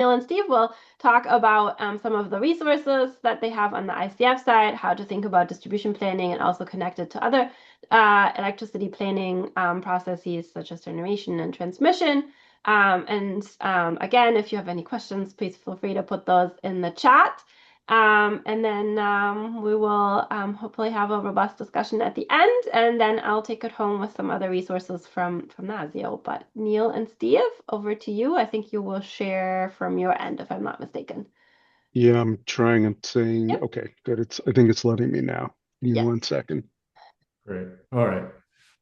Neil and Steve will talk about some of the resources that they have on the ICF side, how to think about distribution planning, and also connect it to other electricity planning processes such as generation and transmission. Again, if you have any questions, please feel free to put those in the chat. And then we will hopefully have a robust discussion at the end, and then I'll take it home with some other resources from NASEO. But Neil and Steve, over to you. I think you will share from your end, if I'm not mistaken. Yeah, I'm trying and saying, Yep. okay, good. I think it's letting me now. Give me Yes. 1 second. Great. All right.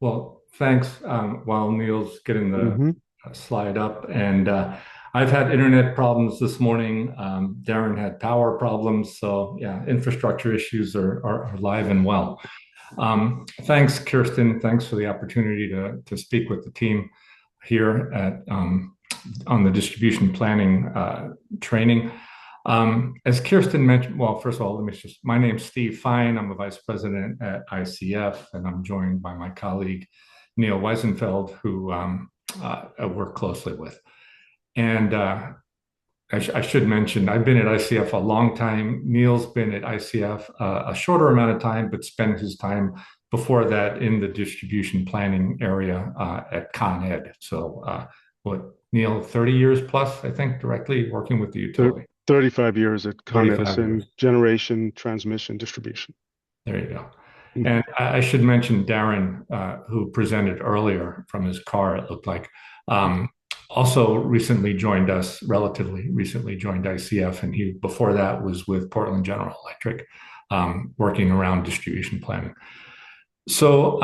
Well, thanks. While Neil's getting the Hmm. slide up, and I've had internet problems this morning. Darren had power problems, so yeah, infrastructure issues are alive and well. Thanks, Kirsten. Thanks for the opportunity to speak with the team here at on the distribution planning training. As Kirsten mentioned, well, first of all, my name's Steve Fine. I'm a vice president at ICF, and I'm joined by my colleague, Neil Weisenfeld, who I work closely with. And I should mention, I've been at ICF a long time. Neil's been at ICF a shorter amount of time, but spent his time before that in the distribution planning area at Con Ed. So Neil, 30 years plus, I think, directly working with the utility. 35 years at Con 35 Edison, years. generation, transmission, distribution. There you go. Mhm. And I should mention Darren, who presented earlier from his car, it looked like, also recently joined us, relatively recently joined ICF, and he before that was with Portland General Electric, working around distribution planning. So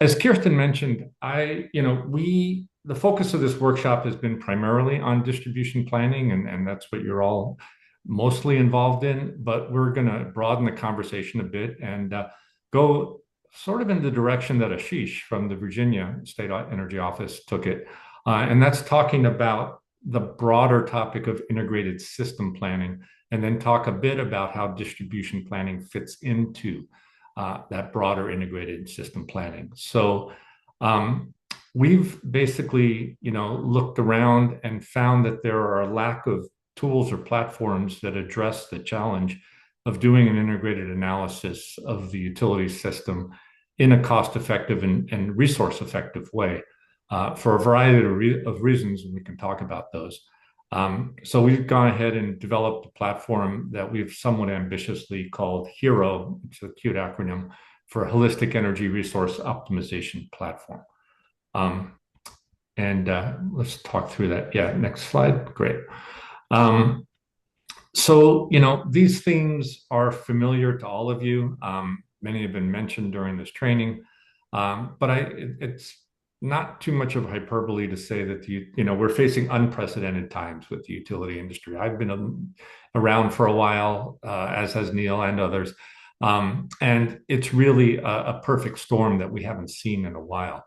as Kirsten mentioned, the focus of this workshop has been primarily on distribution planning, and that's what you're all mostly involved in, but we're going to broaden the conversation a bit and go sort of in the direction that Ashish from the Virginia State Energy Office took it. And that's talking about the broader topic of integrated system planning, and then talk a bit about how distribution planning fits into that broader integrated system planning. So we've basically, looked around and found that there are a lack of tools or platforms that address the challenge of doing an integrated analysis of the utility system in a cost-effective and resource-effective way for a variety of reasons, and we can talk about those. So we've gone ahead and developed a platform that we've somewhat ambitiously called HERO, which is a cute acronym for Holistic Energy Resource Optimization Platform. Let's talk through that. Yeah, next slide. Great. So, these themes are familiar to all of you. Many have been mentioned during this training, but it's not too much of hyperbole to say that we're facing unprecedented times with the utility industry. I've been around for a while, as has Neil and others, and it's really a perfect storm that we haven't seen in a while.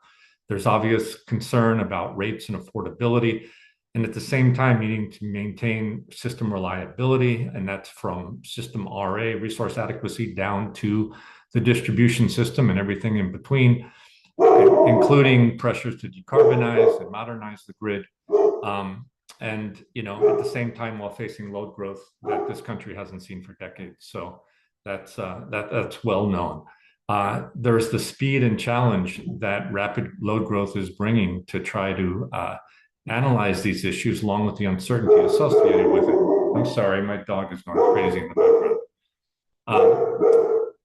There's obvious concern about rates and affordability, and at the same time needing to maintain system reliability, and that's from system RA, resource adequacy, down to the distribution system and everything in between, including pressures to decarbonize and modernize the grid. And at the same time, while facing load growth that this country hasn't seen for decades. So that's well known. There's the speed and challenge that rapid load growth is bringing to try to analyze these issues, along with the uncertainty associated with it. I'm sorry, my dog is going crazy in the background.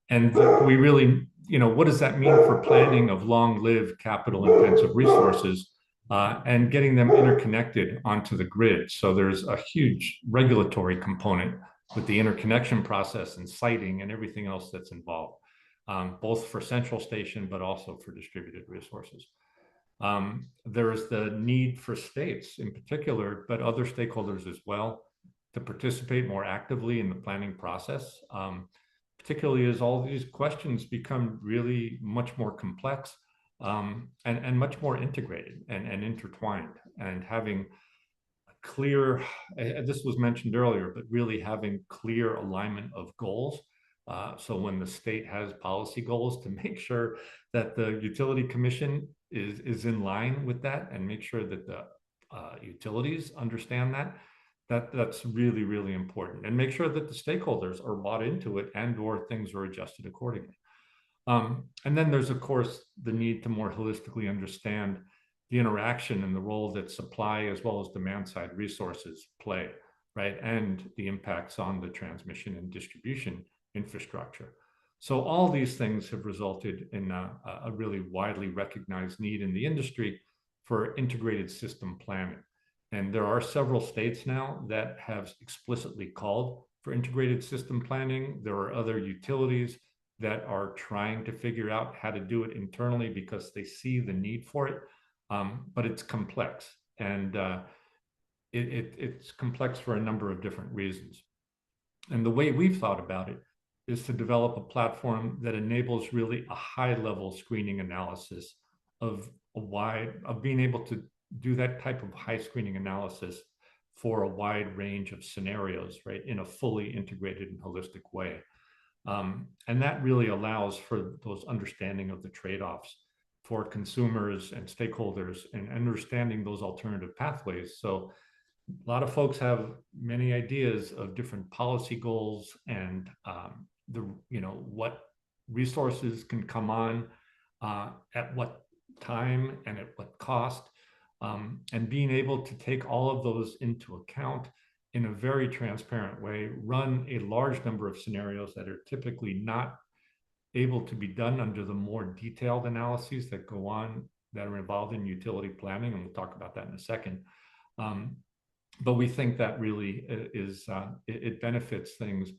And we really, what does that mean for planning of long-lived, capital-intensive resources and getting them interconnected onto the grid? So there's a huge regulatory component with the interconnection process and siting and everything else that's involved, both for central station, but also for distributed resources. There's the need for states in particular, but other stakeholders as well, to participate more actively in the planning process, particularly as all these questions become really much more complex and much more integrated and intertwined, and having clear, this was mentioned earlier, but really having clear alignment of goals. So when the state has policy goals, to make sure that the utility commission is in line with that, and make sure that the utilities understand that That's really, really important. And make sure that the stakeholders are bought into it and or things are adjusted accordingly. And then there's, of course, the need to more holistically understand the interaction and the role that supply as well as demand side resources play, right? And the impacts on the transmission and distribution infrastructure. So all these things have resulted in a really widely recognized need in the industry for integrated system planning. And there are several states now that have explicitly called for integrated system planning. There are other utilities that are trying to figure out how to do it internally because they see the need for it. But it's complex, and it's complex for a number of different reasons. And the way we've thought about it is to develop a platform that enables really a high-level screening analysis of being able to do that type of high screening analysis for a wide range of scenarios, right, in a fully integrated and holistic way. And that really allows for those understanding of the trade-offs for consumers and stakeholders and understanding those alternative pathways. So a lot of folks have many ideas of different policy goals and what resources can come on at what time and at what cost, and being able to take all of those into account in a very transparent way, run a large number of scenarios that are typically not able to be done under the more detailed analyses that go on that are involved in utility planning, and we'll talk about that in a second. But we think that really it benefits things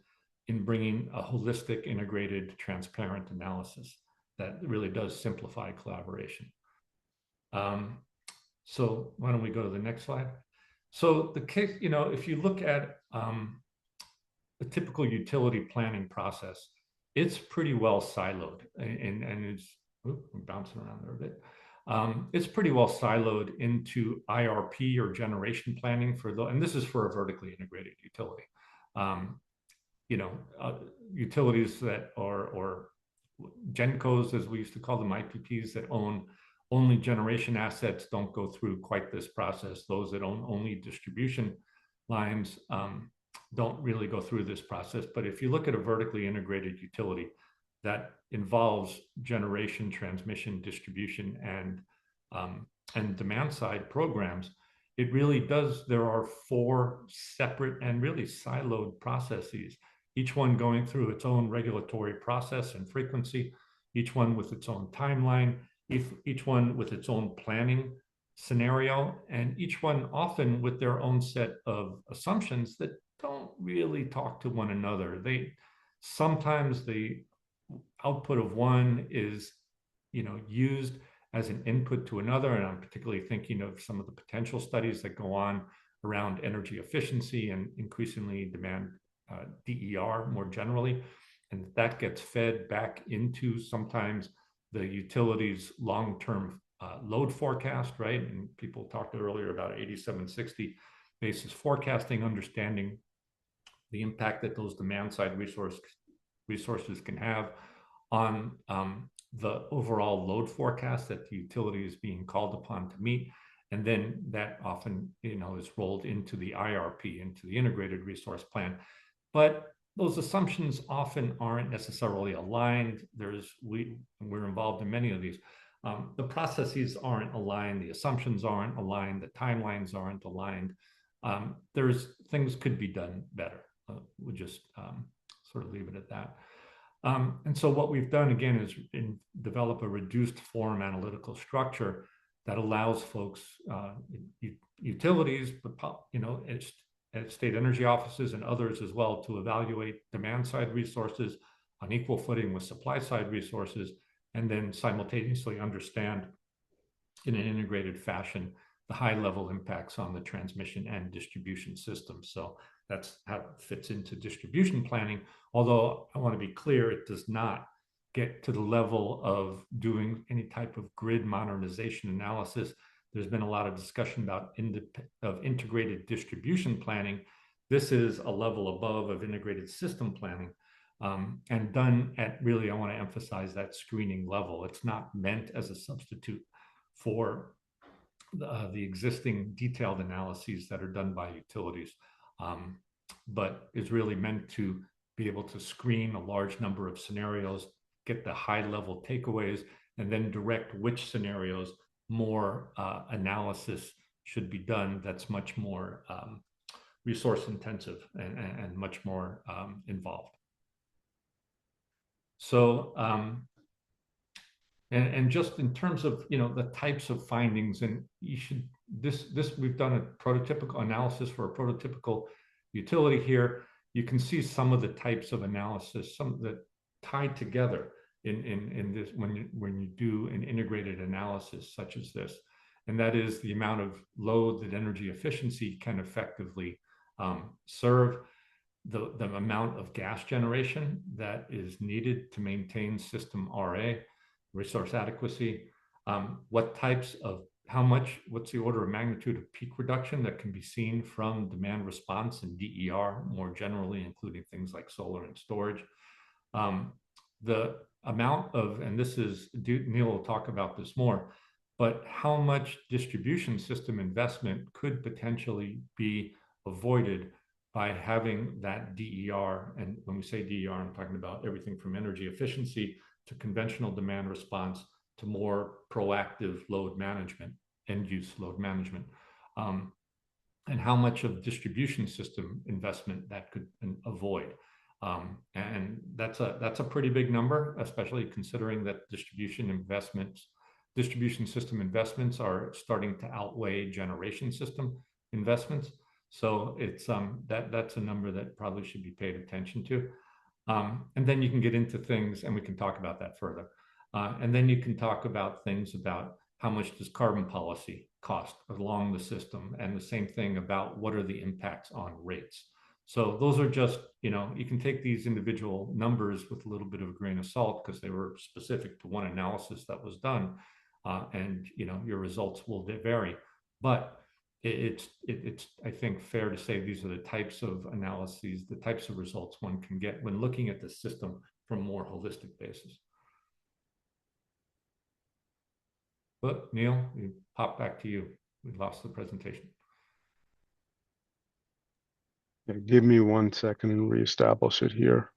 in bringing a holistic, integrated, transparent analysis that really does simplify collaboration. So why don't we go to the next slide? So the case, if you look at the typical utility planning process, it's pretty well siloed, and it's I'm bouncing around there a bit. It's pretty well siloed into IRP or generation planning and this is for a vertically integrated utility. Utilities that are, or GenCos, as we used to call them, IPPs that own only generation assets don't go through quite this process. Those that own only distribution lines don't really go through this process. But if you look at a vertically integrated utility that involves generation, transmission, distribution, and demand side programs, it really does. There are 4 separate and really siloed processes, each one going through its own regulatory process and frequency, each one with its own timeline, each one with its own planning scenario, and each one often with their own set of assumptions that don't really talk to one another. Sometimes the output of one is used as an input to another, and I'm particularly thinking of some of the potential studies that go on around energy efficiency and increasingly demand DER more generally, and that gets fed back into sometimes the utility's long-term load forecast, right? And people talked earlier about 8760 basis forecasting, understanding the impact that those demand side resources can have on the overall load forecast that the utility is being called upon to meet. And then that often, is rolled into the IRP, into the integrated resource plan. But those assumptions often aren't necessarily aligned. We're involved in many of these. The processes aren't aligned, the assumptions aren't aligned, the timelines aren't aligned. Things could be done better. We'll just sort of leave it at that. And so what we've done again is develop a reduced form analytical structure that allows folks, utilities, but at state energy offices and others as well, to evaluate demand side resources on equal footing with supply side resources, and then simultaneously understand in an integrated fashion the high level impacts on the transmission and distribution systems. So that's how it fits into distribution planning. Although I want to be clear, it does not get to the level of doing any type of grid modernization analysis. There's been a lot of discussion about integrated distribution planning. This is a level above of integrated system planning, and done at really, I want to emphasize that screening level. It's not meant as a substitute for the existing detailed analyses that are done by utilities but is really meant to be able to screen a large number of scenarios, get the high level takeaways, and then direct which scenarios more analysis should be done that's much more resource intensive and much more involved. So, and just in terms of, you know, the types of findings, and you should, this we've done a prototypical analysis for a prototypical utility here. You can see some of the types of analysis, some that tied together in this when you do an integrated analysis such as this, and that is the amount of load that energy efficiency can effectively serve, the amount of gas generation that is needed to maintain system RA, resource adequacy, what types of, what's the order of magnitude of peak reduction that can be seen from demand response and DER more generally, including things like solar and storage. The amount of, and this is, Neil will talk about this more, but how much distribution system investment could potentially be avoided by having that DER. And when we say DER, I'm talking about everything from energy efficiency to conventional demand response to more proactive load management, end use load management, and how much of distribution system investment that could avoid. And that's a pretty big number, especially considering that distribution system investments are starting to outweigh generation system investments. So it's that's a number that probably should be paid attention to. And then you can get into things, and we can talk about that further. And then you can talk about things about how much does carbon policy cost along the system, and the same thing about what are the impacts on rates. So those are just, you know, you can take these individual numbers with a little bit of a grain of salt because they were specific to one analysis that was done, and you know, your results will vary. But it's I think fair to say these are the types of analyses, the types of results one can get when looking at the system from a more holistic basis. But Neil, we pop back to you. We lost the presentation. Yeah, give me 1 second and reestablish it here.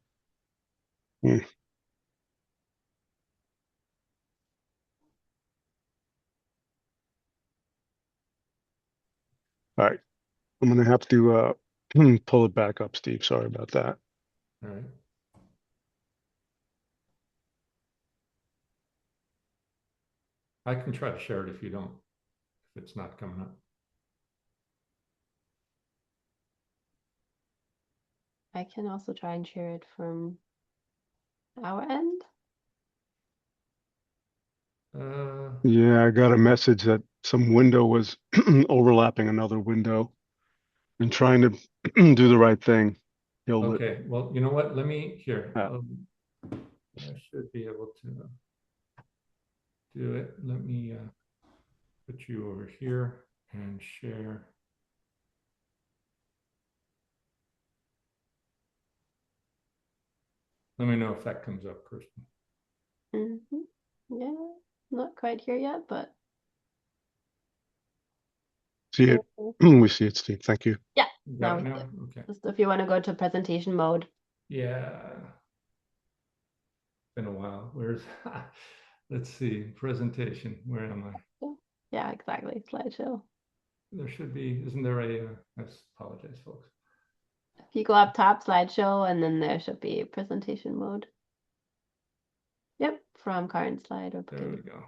All right, I'm going to have to pull it back up, Steve. Sorry about that. All right. I can try to share it if it's not coming up. I can also try and share it from our end. Yeah, I got a message that some window was overlapping another window and trying to do the right thing. Okay, well, you know what? Let me here. Ah. I should be able to do it. Let me put you over here and share. Let me know if that comes up, Kristen. Yeah, not quite here yet, but see it. We see it, Steve. Thank you. Yeah. Got it now? Okay. Just if you want to go to presentation mode. Yeah. Been a while. Where's let's see, presentation. Where am I? Yeah, exactly. Slideshow. There should be, isn't there a, I apologize, folks. If you go up top, slideshow, and then there should be presentation mode. Yep, from current slide. Or there we go.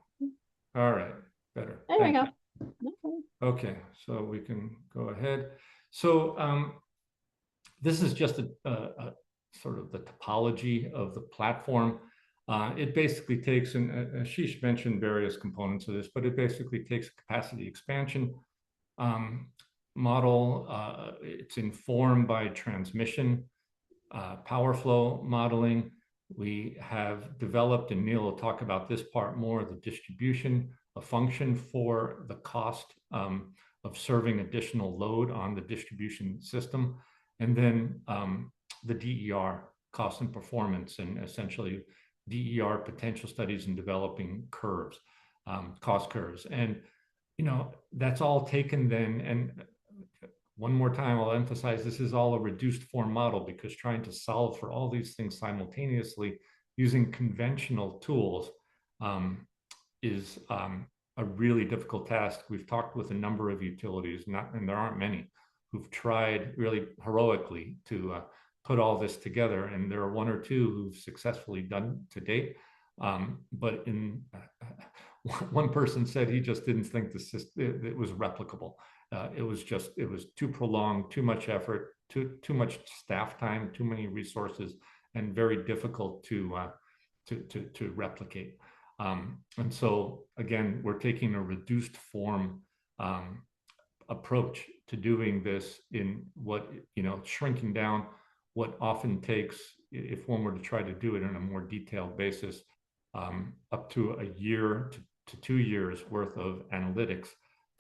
All right, better. There we go. Okay, so we can go ahead. So this is just a sort of the topology of the platform. It basically takes, and Ashish mentioned various components of this, but it basically takes a capacity expansion model. It's informed by transmission, power flow modeling. We have developed, and Neil will talk about this part more, the distribution, a function for the cost of serving additional load on the distribution system, and then the DER, cost and performance, and essentially DER potential studies and developing curves, cost curves. And, you know, that's all taken then, and one more time, I'll emphasize this is all a reduced form model, because trying to solve for all these things simultaneously using conventional tools is a really difficult task. We've talked with a number of utilities, and there aren't many, who've tried really heroically to put all this together. And there are one or two who've successfully done to date. But one person said he just didn't think the system, it was replicable. It was too prolonged, too much effort, too much staff time, too many resources, and very difficult to replicate. And so again, we're taking a reduced form approach to doing this in what, shrinking down what often takes, if one were to try to do it on a more detailed basis, up to a year to 2 years worth of analytics,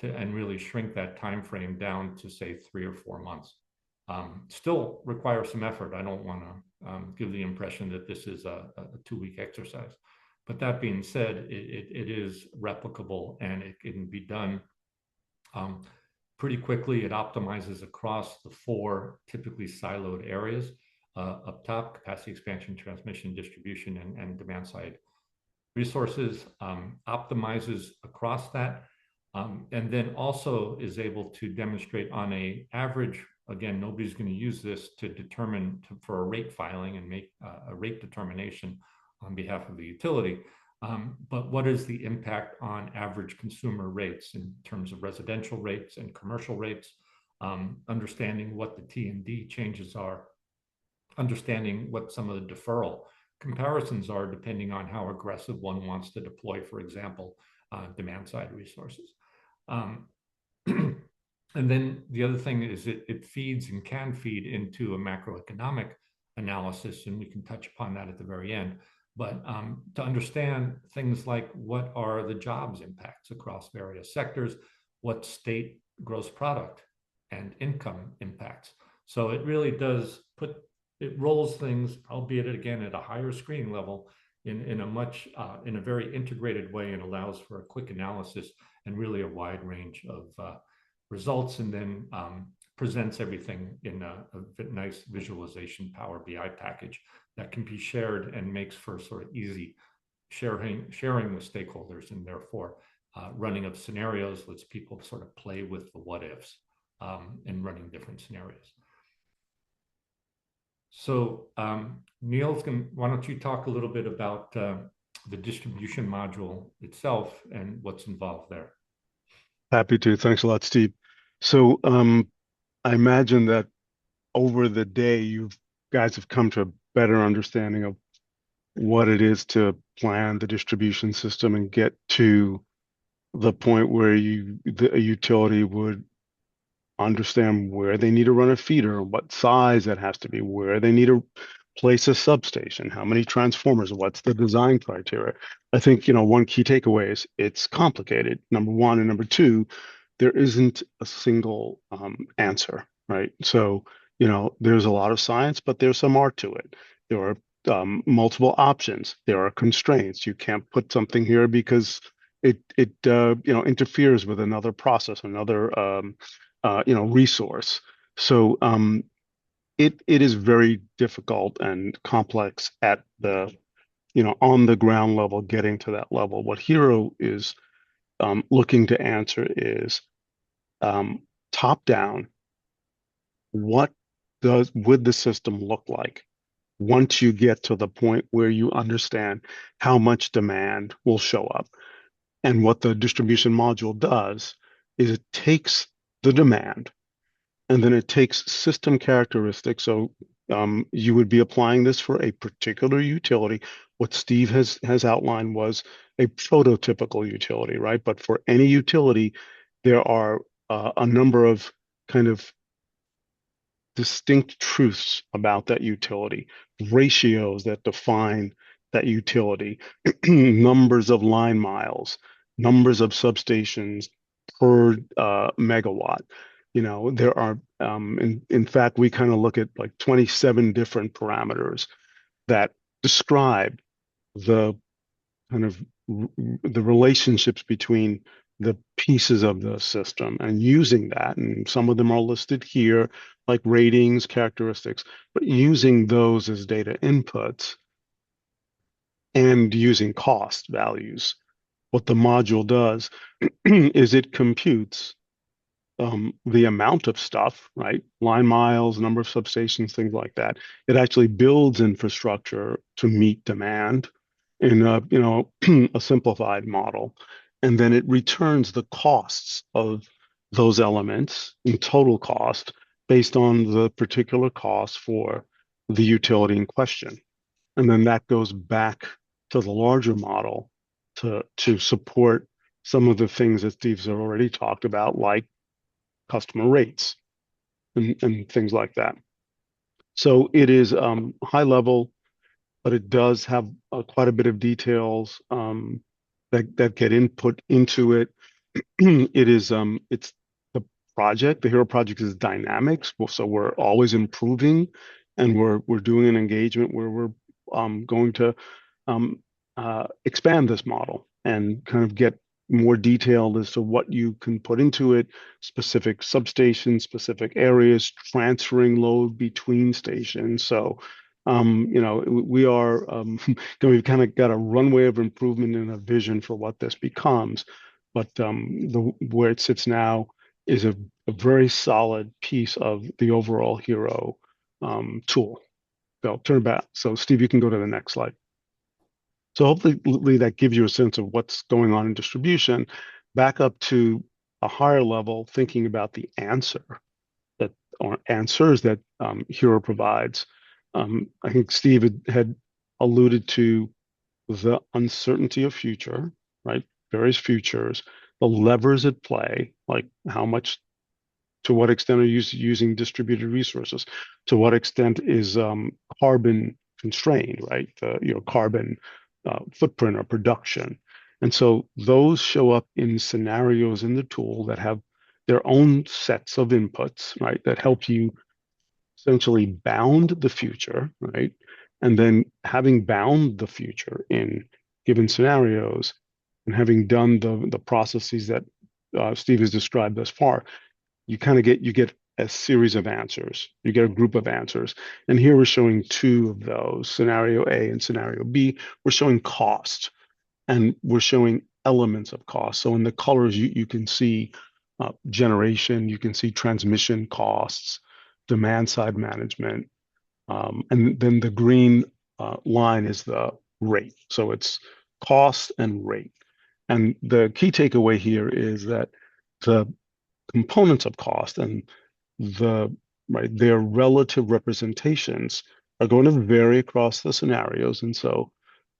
and really shrink that time frame down to, say, 3 or 4 months. Still requires some effort. I don't want to give the impression that this is a 2-week exercise. But that being said, it is replicable, and it can be done pretty quickly. It optimizes across the 4 typically siloed areas up top: capacity expansion, transmission, distribution, and demand side resources. Optimizes across that, and then also is able to demonstrate on an average. Again, nobody's going to use this to determine for a rate filing and make a rate determination on behalf of the utility. But what is the impact on average consumer rates in terms of residential rates and commercial rates? Understanding what the T&D changes are, understanding what some of the deferral comparisons are, depending on how aggressive one wants to deploy, for example, demand side resources. And then the other thing is it feeds and can feed into a macroeconomic analysis, and we can touch upon that at the very end. But to understand things like what are the jobs impacts across various sectors, what state gross product and income impacts. So it really does it rolls things, albeit again at a higher screening level, in a very integrated way, and allows for a quick analysis and really a wide range of results, and then presents everything in a nice visualization Power BI package that can be shared and makes for sort of easy sharing with stakeholders, and therefore running of scenarios lets people sort of play with the what ifs and running different scenarios. So Neil, why don't you talk a little bit about the distribution module itself and what's involved there? Happy to. Thanks a lot, Steve. So I imagine that over the day, you guys have come to a better understanding of what it is to plan the distribution system and get to the point where a utility would understand where they need to run a feeder, what size it has to be, where they need to place a substation, how many transformers, what's the design criteria. I think, one key takeaway is it's complicated, number one, and number two, there isn't a single answer, right? So, there's a lot of science, but there's some art to it. There are multiple options. There are constraints. You can't put something here because it interferes with another process, another resource. So it is very difficult and complex at the on the ground level, getting to that level. What Hero is looking to answer is top down. What would the system look like once you get to the point where you understand how much demand will show up? And what the distribution module does is it takes the demand, and then it takes system characteristics. So you would be applying this for a particular utility. What Steve has outlined was a prototypical utility, right? But for any utility, there are a number of kind of distinct truths about that utility, ratios that define that utility, numbers of line miles, numbers of substations per megawatt. There are, in fact, we kind of look at like 27 different parameters that describe the kind of the relationships between the pieces of the system and using that. And some of them are listed here, like ratings, characteristics, but using those as data inputs and using cost values. What the module does is it computes the amount of stuff, right? Line miles, number of substations, things like that. It actually builds infrastructure to meet demand in a, a simplified model. And then it returns the costs of those elements in total cost based on the particular cost for the utility in question. And then that goes back to the larger model to support some of the things that Steve's already talked about, like customer rates and things like that. So it is high level, but it does have quite a bit of details that get input into it. It is it's the project. The Hero project is dynamics, so we're always improving, and we're doing an engagement where we're going to um, expand this model and kind of get more detailed as to what you can put into it, specific substations, specific areas, transferring load between stations. So, we are, we've kind of got a runway of improvement and a vision for what this becomes. But where it sits now is a very solid piece of the overall Hero tool. So turn back. So Steve, you can go to the next slide. So hopefully that gives you a sense of what's going on in distribution. Back up to a higher level, thinking about the answer that or answers that Hero provides. I think Steve had alluded to the uncertainty of future, right? Various futures, the levers at play, like how much, to what extent are you using distributed resources? To what extent is carbon constrained, right? Carbon footprint or production. And so those show up in scenarios in the tool that have their own sets of inputs, right? That help you essentially bound the future, right? And then having bound the future in given scenarios and having done the processes that Steve has described thus far, you get a series of answers. You get a group of answers. And here we're showing two of those, scenario A and scenario B. We're showing cost and we're showing elements of cost. So in the colors, you can see generation, you can see transmission costs, demand side management, and then the green line is the rate. So it's cost and rate. And the key takeaway here is that the components of cost and the right their relative representations are going to vary across the scenarios, and so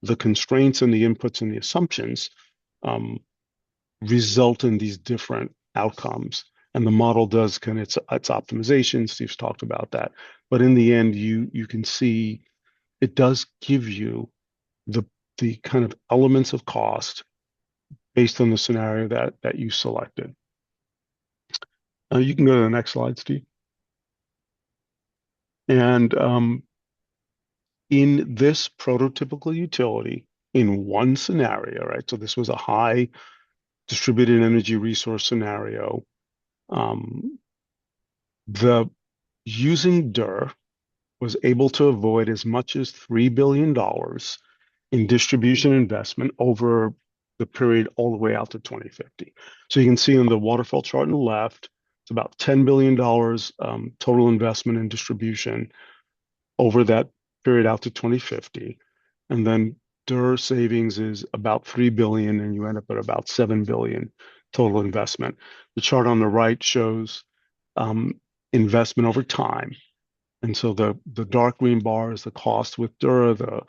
the constraints and the inputs and the assumptions um, result in these different outcomes. And the model does kind of its optimization. Steve's talked about that, but in the end, you can see it does give you the kind of elements of cost based on the scenario that you selected. You can go to the next slide, Steve. And in this prototypical utility, in one scenario, right? So this was a high distributed energy resource scenario. The using DER was able to avoid as much as $3 billion in distribution investment over the period all the way out to 2050. So you can see on the waterfall chart on the left, it's about $10 billion total investment in distribution over that period out to 2050. And then DER savings is about 3 billion and you end up at about 7 billion total investment. The chart on the right shows investment over time. And so the dark green bar is the cost with DER, the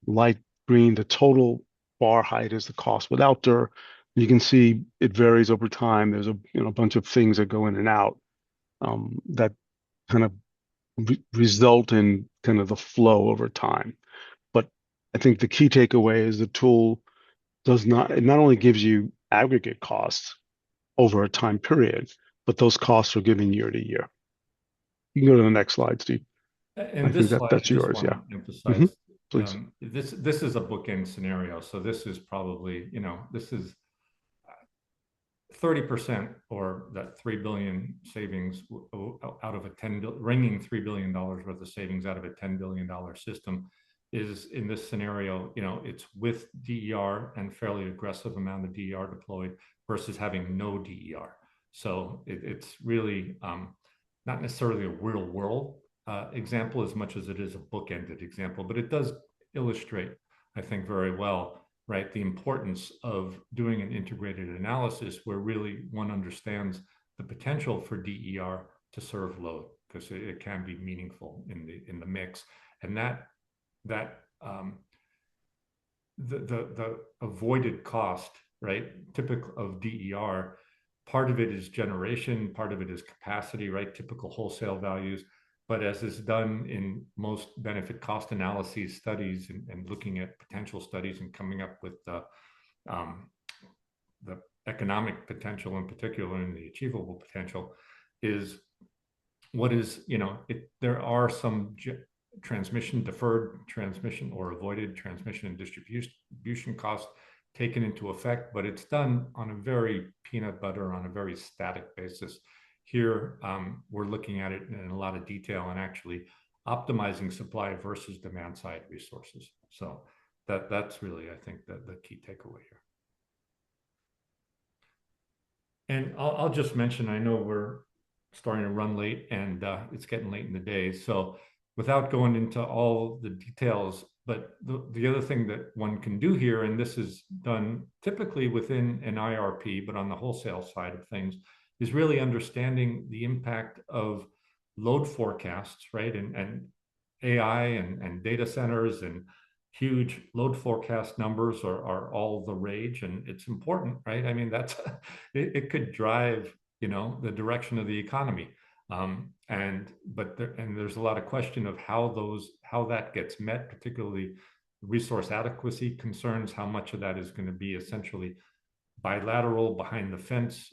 light green, the total bar height is the cost without DER. You can see it varies over time. There's a bunch of things that go in and out that kind of result in kind of the flow over time. But I think the key takeaway is the tool it not only gives you aggregate costs over a time period, but those costs are given year to year. You can go to the next slide, Steve. In I think this slide, I that's just yours. want Yeah. to emphasize Please. this is a bookend scenario. So this is probably, this is 30% or that 3 billion savings out of a wringing $3 billion worth of savings out of a $10 billion system is, in this scenario, it's with DER and fairly aggressive amount of DER deployed versus having no DER. So it's really not necessarily a real world example as much as it is a bookended example, but it does illustrate, I think, very well, right, the importance of doing an integrated analysis where really one understands the potential for DER to serve load, because it can be meaningful in the mix, and the avoided cost, right, typical of DER. Part of it is generation, part of it is capacity, right? Typical wholesale values. But as is done in most benefit cost analyses studies and looking at potential studies and coming up with the economic potential in particular and the achievable potential is what is, there are some deferred transmission or avoided transmission and distribution costs taken into effect, but it's done on a very peanut butter, on a very static basis. Here, we're looking at it in a lot of detail and actually optimizing supply versus demand side resources. So that's really, I think, the key takeaway here. And I'll just mention, I know we're starting to run late and it's getting late in the day. So without going into all the details, but the other thing that one can do here, and this is done typically within an IRP, but on the wholesale side of things, is really understanding the impact of load forecasts, right? And AI and data centers and huge load forecast numbers are all the rage, and it's important, right? I mean, that's it could drive, the direction of the economy. And there's a lot of question of how that gets met, particularly resource adequacy concerns, how much of that is going to be essentially bilateral behind the fence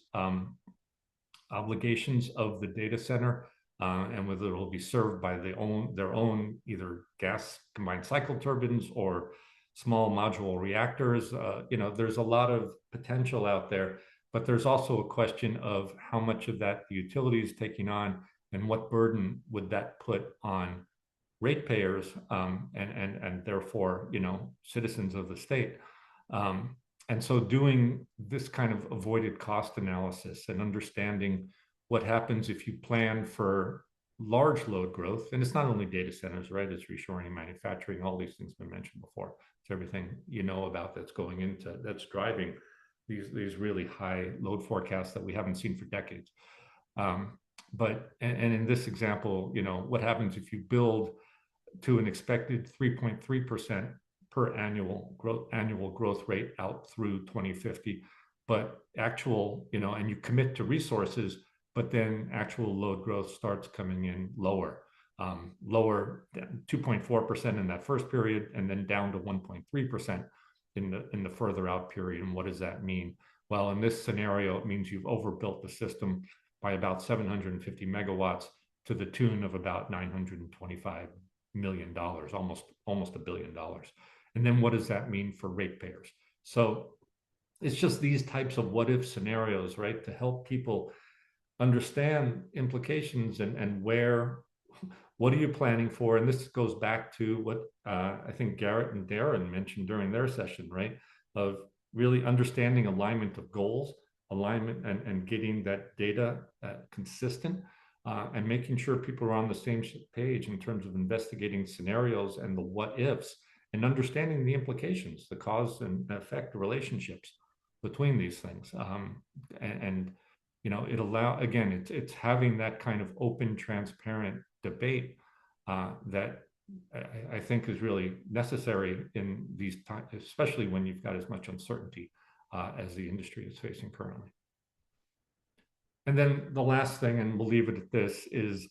obligations of the data center, and whether it will be served by their own either gas combined cycle turbines or small modular reactors. There's a lot of potential out there, but there's also a question of how much of that the utility is taking on and what burden would that put on ratepayers, and therefore, citizens of the state. And so doing this kind of avoided cost analysis and understanding what happens if you plan for large load growth, and it's not only data centers, right? It's reshoring manufacturing, all these things have been mentioned before. It's everything about that's driving these really high load forecasts that we haven't seen for decades. But in this example, what happens if you build to an expected 3.3% per annual growth rate out through 2050, but actual, and you commit to resources, but then actual load growth starts coming in lower 2.4% in that first period, and then down to 1.3% in the further out period. And what does that mean? Well, in this scenario, it means you've overbuilt the system by about 750 megawatts to the tune of about $925 million, almost $1 billion. And then what does that mean for ratepayers? So it's just these types of what if scenarios, right, to help people understand implications and what are you planning for? And this goes back to what I think Garrett and Darren mentioned during their session, right, of really understanding alignment of goals, alignment and getting that data consistent, and making sure people are on the same page in terms of investigating scenarios and the what ifs, and understanding the implications, the cause and effect relationships between these things. It's having that kind of open, transparent debate that I think is really necessary in these times, especially when you've got as much uncertainty as the industry is facing currently. And then the last thing, and we'll leave it at this, is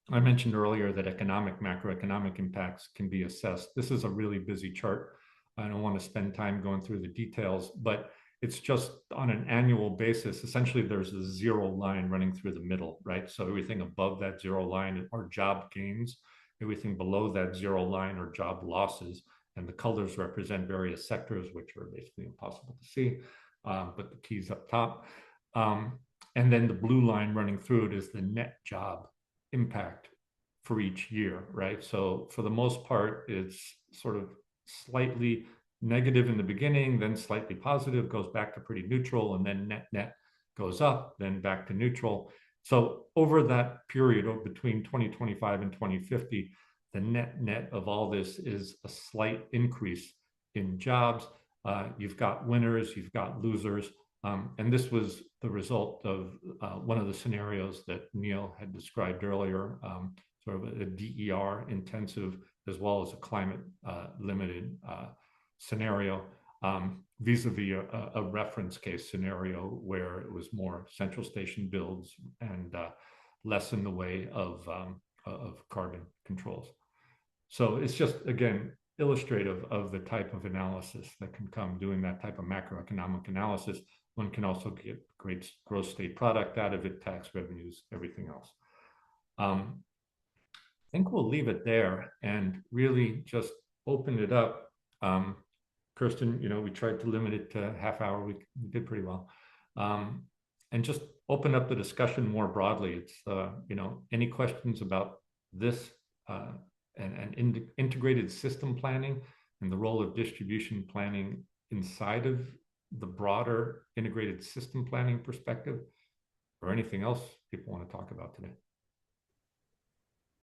I mentioned earlier that macroeconomic impacts can be assessed. This is a really busy chart. I don't want to spend time going through the details, but it's just on an annual basis. Essentially, there's a zero line running through the middle, right? So everything above that zero line are job gains. Everything below that zero line are job losses. And the colors represent various sectors, which are basically impossible to see, but the key's up top. And then the blue line running through it is the net job impact for each year, right? So for the most part, it's sort of slightly negative in the beginning, then slightly positive, goes back to pretty neutral, and then net goes up, then back to neutral. So over that period between 2025 and 2050, the net of all this is a slight increase in jobs. You've got winners, you've got losers. And this was the result of one of the scenarios that Neil had described earlier, sort of a DER intensive as well as a climate limited scenario, vis-a-vis a reference case scenario where it was more central station builds and less in the way of carbon controls. So it's just, again, illustrative of the type of analysis that can come doing that type of macroeconomic analysis. One can also get great gross state product out of it, tax revenues, everything else. I think we'll leave it there and really just open it up. Kirsten, we tried to limit it to half hour. We did pretty well. And just open up the discussion more broadly. It's, any questions about this and integrated system planning and the role of distribution planning inside of the broader integrated system planning perspective, or anything else people want to talk about today?